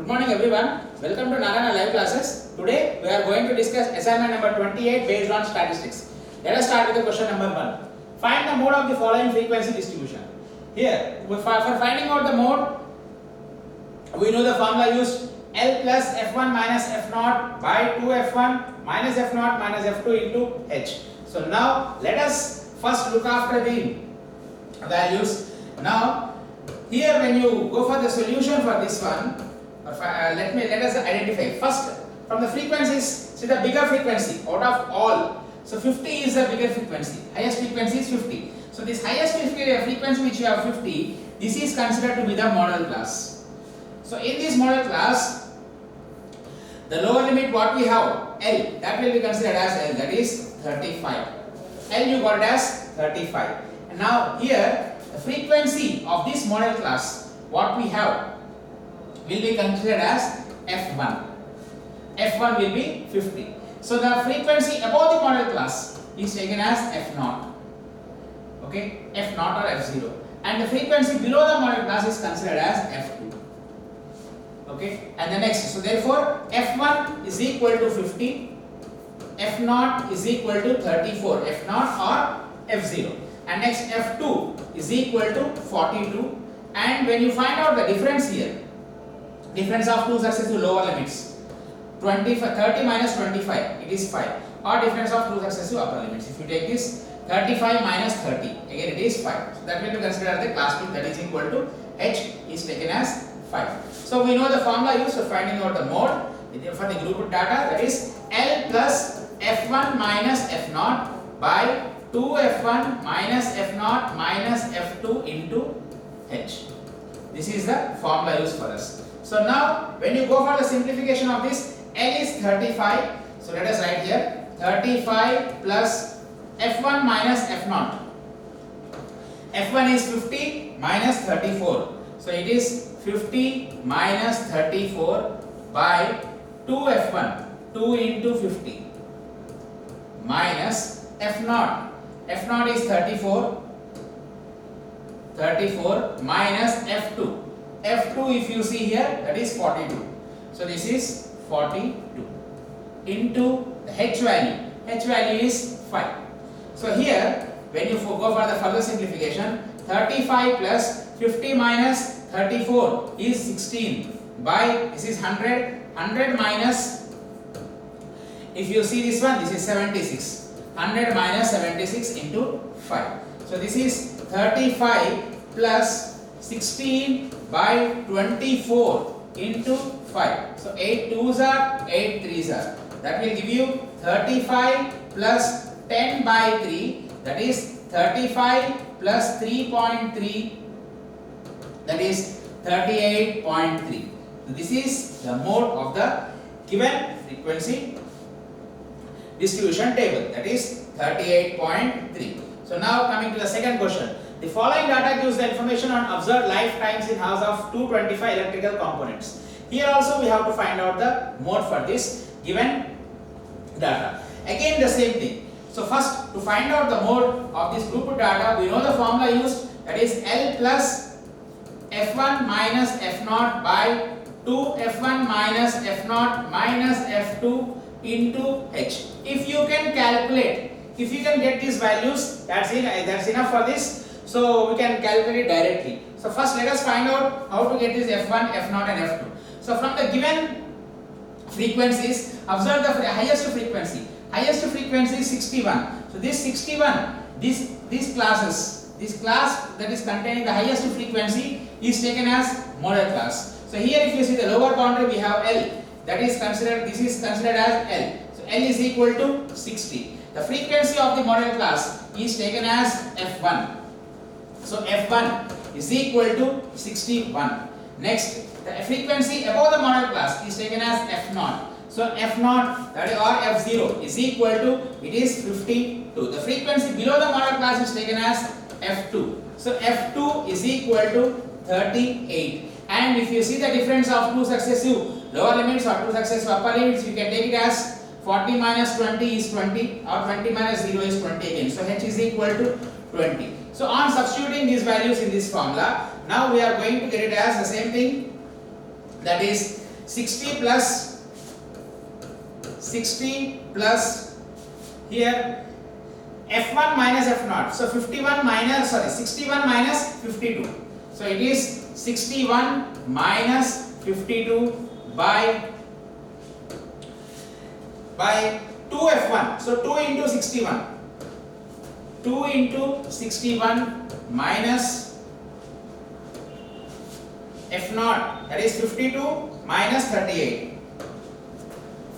Good morning everyone. Welcome to Narayana live classes. Today we are going to discuss assignment number 28 based on statistics. Let us start with the question number 1. Find the mode of the following frequency distribution. Here, for finding out the mode, we know the formula used L plus F1 minus F0 by 2F1 minus F0 minus F2 into H. So now let us first look after the values. Now here when you go for the solution for this one, let us identify first from the frequencies. See the bigger frequency out of all. So 50 is the bigger frequency. Highest frequency is 50. So this highest frequency which you have 50, this is considered to be the model class. So in this model class, the lower limit what we have L, that will be considered as L, that is 35. L you got it as 35. And now here the frequency of this model class what we have will be considered as F1. F1 will be 50. So the frequency above the model class is taken as F0. Okay, F0 or F0. And the frequency below the model class is considered as F2. Okay, and the next, so therefore F1 is equal to 50, F0 is equal to 34, F0 or F0. And next F2 is equal to 42. And when you find out the difference here, difference of two successive lower limits, 30 minus 25, it is 5, or difference of two successive upper limits. If you take this 35 minus 30, again it is 5. So that will be considered the class 2, that is equal to H is taken as 5. So we know the formula used for finding out the mode for the group data, that is L plus F1 minus F0 by 2F1 minus F0 minus F2 into H. This is the formula used for us. So now when you go for the simplification of this, L is 35. So let us write here 35 plus F1 minus F0. F1 is 50 minus 34. So it is 50 minus 34 by 2F1, 2 into 50 minus F0. F0 is 34 minus F2. F2 if you see here, that is 42. So this is 42 into the H value. H value is 5. So here when you go for the further simplification, 35 plus 50 minus 34 is 16 by, this is 100, 100 minus, if you see this one, this is 76. 100 minus 76 into 5. So this is 35 plus 16 by 24 into 5. So 8 2s are 8 3s are. That will give you 35 plus 10 by 3, that is 35 plus 3.3, that is 38.3. So this is the mode of the given frequency distribution table, that is 38.3. So now coming to the second question. The following data gives the information on observed lifetimes in house of 225 electrical components. Here also we have to find out the mode for this given data. Again the same thing. So first to find out the mode of this group data, we know the formula used, that is L plus F1 minus F0 by 2F1 minus F0 minus F2 into H. If you can calculate, if you can get these values, that's enough for this. So we can calculate directly. So first let us find out how to get this F1, F0 and F2. So from the given frequencies, observe the highest frequency. Highest frequency is 61. So this 61, these classes, this class that is containing the highest frequency is taken as model class. So here if you see the lower boundary we have L, that is considered, this is considered as L. So L is equal to 60. The frequency of the model class is taken as F1. So F1 is equal to 61. Next, the frequency above the model class is taken as F0. So F0, that is, or F0 is equal to, it is 52. The frequency below the model class is taken as F2. So F2 is equal to 38. And if you see the difference of two successive lower limits or two successive upper limits, you can take it as 40 minus 20 is 20 or 20 minus 0 is 20 again. So H is equal to 20. So on substituting these values in this formula, now we are going to get it as the same thing, that is 60 plus here F1 minus F0. So 61 minus 52. So it is 61 minus 52 by 2F1. So 2 into 61. 2 into 61 minus F0, that is 52 minus 38.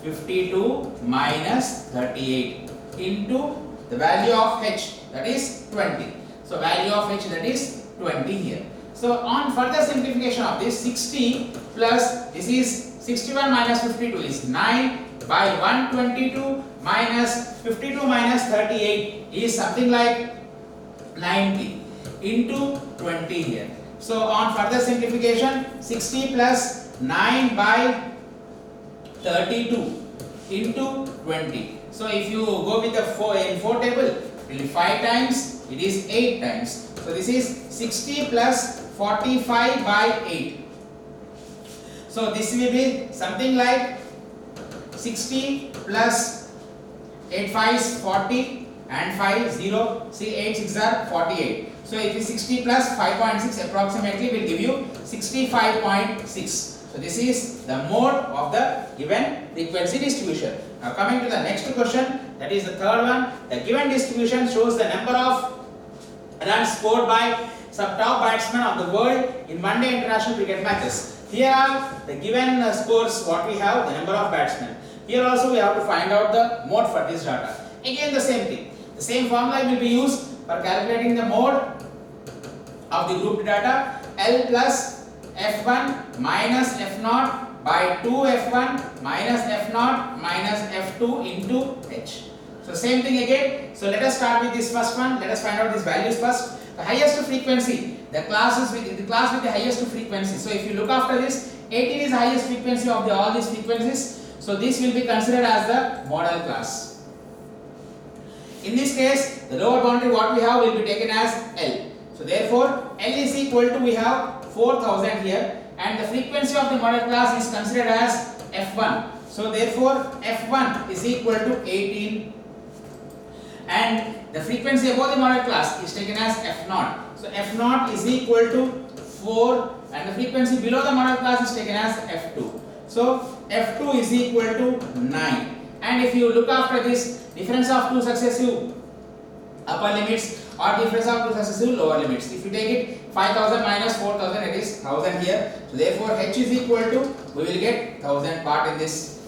52 minus 38 into the value of H, that is 20. So value of H, that is 20 here. So on further simplification of this, 60 plus this is 61 minus 52 is 9 by 122 minus 52 minus 38 is something like 90 into 20 here. So on further simplification, 60 plus 9 by 32 into 20. So if you go with the 4 table, it will be 5 times, it is 8 times. So this is 60 plus 45 by 8. So this will be something like 60 plus 8 5 is 40 and 5 0, see 8 6 are 48. So it is 60 plus 5.6 approximately will give you 65.6. So this is the mode of the given frequency distribution. Now coming to the next question, that is the third one. The given distribution shows the number of runs scored by some top batsmen of the world in one-day international cricket matches. Here are the given scores what we have, the number of batsmen. Here also we have to find out the mode for this data. Again the same thing. The same formula will be used for calculating the mode of the grouped data. L plus F1 minus F0 by 2F1 minus F0 minus F2 into H. So same thing again. So let us start with this first one. Let us find out these values first. The highest frequency, the class with the highest frequency. So if you look after this, 18 is the highest frequency of all these frequencies. So this will be considered as the model class. In this case, the lower boundary what we have will be taken as L. So therefore, L is equal to, we have 4000 here, and the frequency of the model class is considered as F1. So therefore, F1 is equal to 18, and the frequency above the model class is taken as F0. So F0 is equal to 4, and the frequency below the model class is taken as F2. So F2 is equal to 9. And if you look after this, difference of two successive upper limits or difference of two successive lower limits. If you take it 5000 minus 4000, it is 1000 here. So therefore H is equal to, we will get 1000 part in this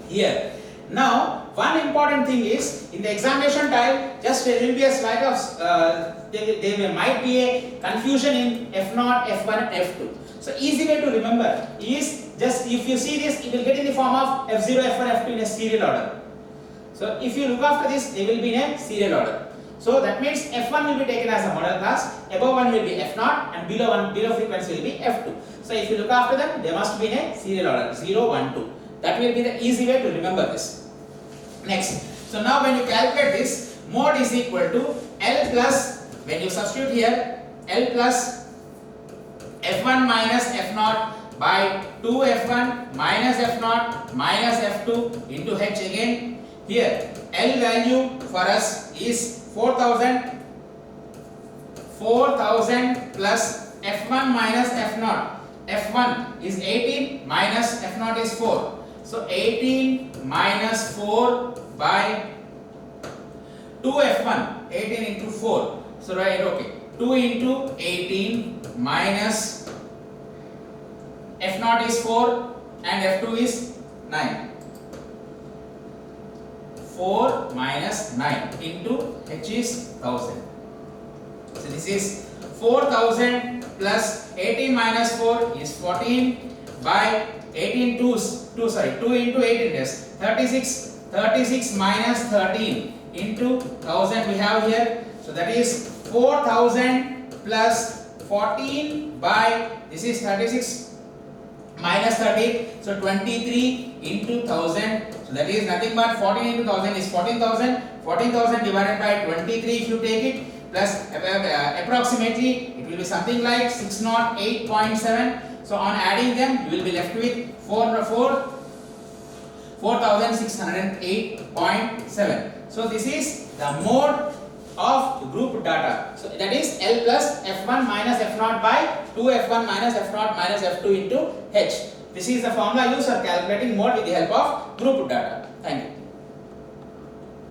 here. Now one important thing is, in the examination time, just there will be a slight of there might be a confusion in F0, F1 and F2. So easy way to remember is, just if you see this, it will get in the form of F0, F1, F2 in a serial order. So if you look after this, they will be in a serial order. So that means F1 will be taken as a model class, above one will be F0 and below frequency will be F2. So if you look after them, they must be in a serial order, 0, 1, 2. That will be the easy way to remember this. Next, so now when you calculate this, mode is equal to L plus, when you substitute here, L plus F1 minus F0 by 2F1 minus F0 minus F2 into H again. Here L value for us is 4000 plus F1 minus F0. F1 is 18 minus F0 is 4. So 18 minus 4 by 2F1, 18 into 4. So right, okay, 2 into 18 minus F0 is 4 and F2 is 9. 4 minus 9 into H is 1000. So this is 4000 plus 18 minus 4 is 14 by 2 into 18 is 36 minus 13 into 1000 we have here. So that is 4000 plus 14 by, this is 36 minus 13, so 23 into 1000. So that is nothing but 14 into 1000 is 14,000. 14,000 divided by 23 if you take it, plus approximately it will be something like 608.7. So on adding them, you will be left with 4608.7. So this is the mode of group data. So that is L plus F1 minus F0 by 2F1 minus F0 minus F2 into H. This is the formula used for calculating mode with the help of group data. Thank you.